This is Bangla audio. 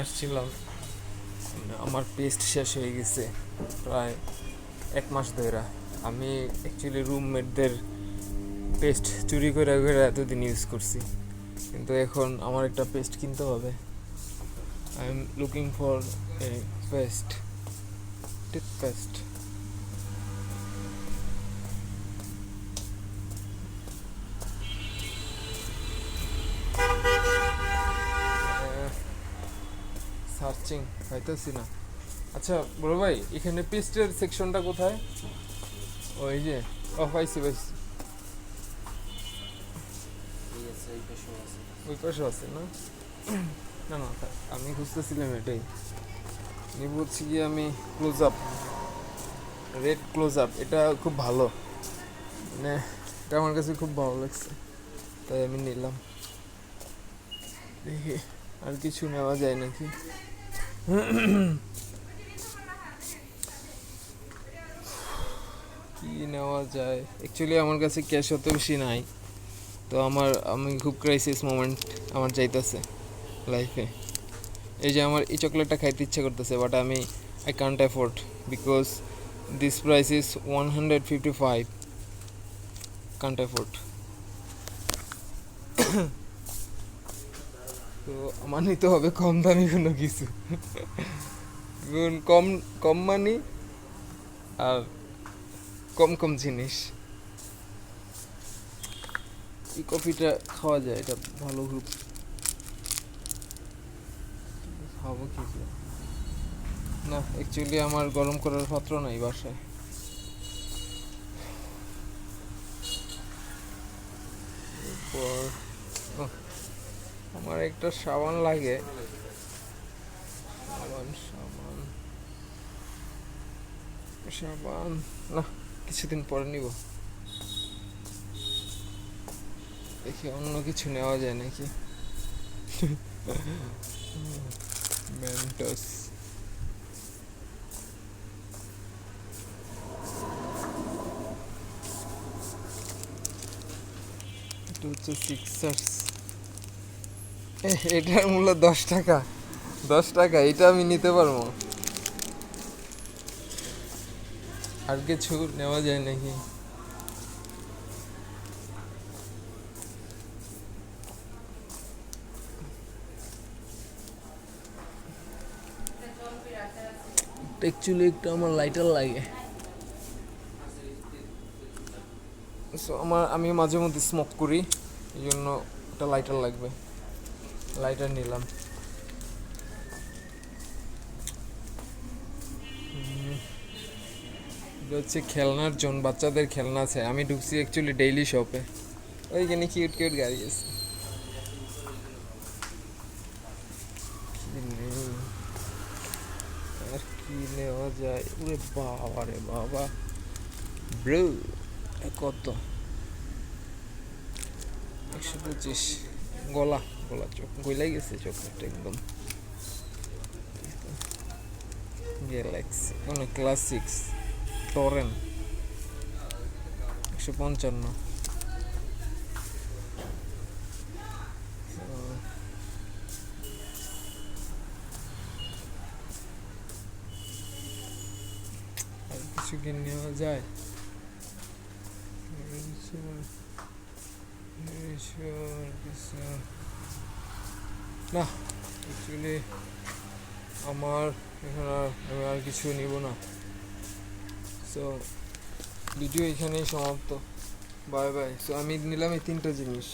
আসছিলাম, আমার পেস্ট শেষ হয়ে গেছে প্রায় 1 মাস ধরে। আমি অ্যাকচুয়ালি রুমমেটদের পেস্ট চুরি করে করে এতদিন ইউজ করছি, কিন্তু এখন আমার একটা পেস্ট কিনতে হবে। I am looking for a paste, toothpaste. Searching পাইতেছি না। আচ্ছা বড় ভাই, এখানে পেস্টের সেকশনটা কোথায়? ওই যে, পাইছি পাইছি, ওই পাশে আছে না? না না, আমি খুঁজতেছিলাম এটাই। আমি বলছি কি, আমি close up, red close up, এটা খুব ভালো, মানে এটা আমার কাছে খুব ভালো লাগছে, তাই আমি নিলাম। দেখি আর কিছু নেওয়া যায় নাকি। কি নেওয়া যায়, অ্যাকচুয়ালি আমার কাছে ক্যাশ অত বেশি নাই, তো আমি খুব ক্রাইসিস মোমেন্ট আমার যাইতেছে লাইফে। এই যে আমার এই চকলেটটা খাইতে ইচ্ছা করতেছে, but I can't afford because this price is 155, Kant afford. তো আমার নিতে হবে কম দামি কোনো কিছু, কম কম মানি আর কম কম জিনিস। এই কফিটা খাওয়া যায়, এটা ভালো গ্রুপ। খাবো কি না, অ্যাকচুয়ালি আমার গরম করার পাত্র নাই বাসায়। এরপর আমার একটা সাবান লাগে, সাবান সাবান সাবান না, কিছুদিন পরে নিব। দেখি অন্য কিছু নেওয়া যায় নাকি। মেন্টস, এটা হচ্ছে সিক্সার্স, এটার মূল্য 10 টাকা। 10 টাকা, এটা আমি নিতে পারবো। আর কিছু নেওয়া যায় নাকি? অ্যাকচুয়ালি একটু আমার লাইটার লাগে, সো আমি মাঝে মধ্যে স্মোক করি, এই জন্য একটা লাইটার লাগবে। লাইটার নিলাম। এটা হচ্ছে খেলনার জন্য, বাচ্চাদের খেলনা আছে। আমি ঢুকছি অ্যাকচুয়ালি ডেইলি শপে, ওইখানে কিউট কিউট গাড়ি আছে। আর কি নেওয়া যায়? ওরে বাবা রে বাবা, ব্রো কত, 125। গলা গলা চোখ গলাই গেছে, চকলেটটা একদম। গ্যালাক্সি মানে ক্লাসিক্স, টরেন 155। আর কিছু কি নেওয়া যায়? না, অ্যাকচুয়ালি আমার এখন আমি আর কিছু নিব না। সো ভিডিও এখানেই সমাপ্ত, বাই বাই। সো আমি নিলাম এই 3টা জিনিস।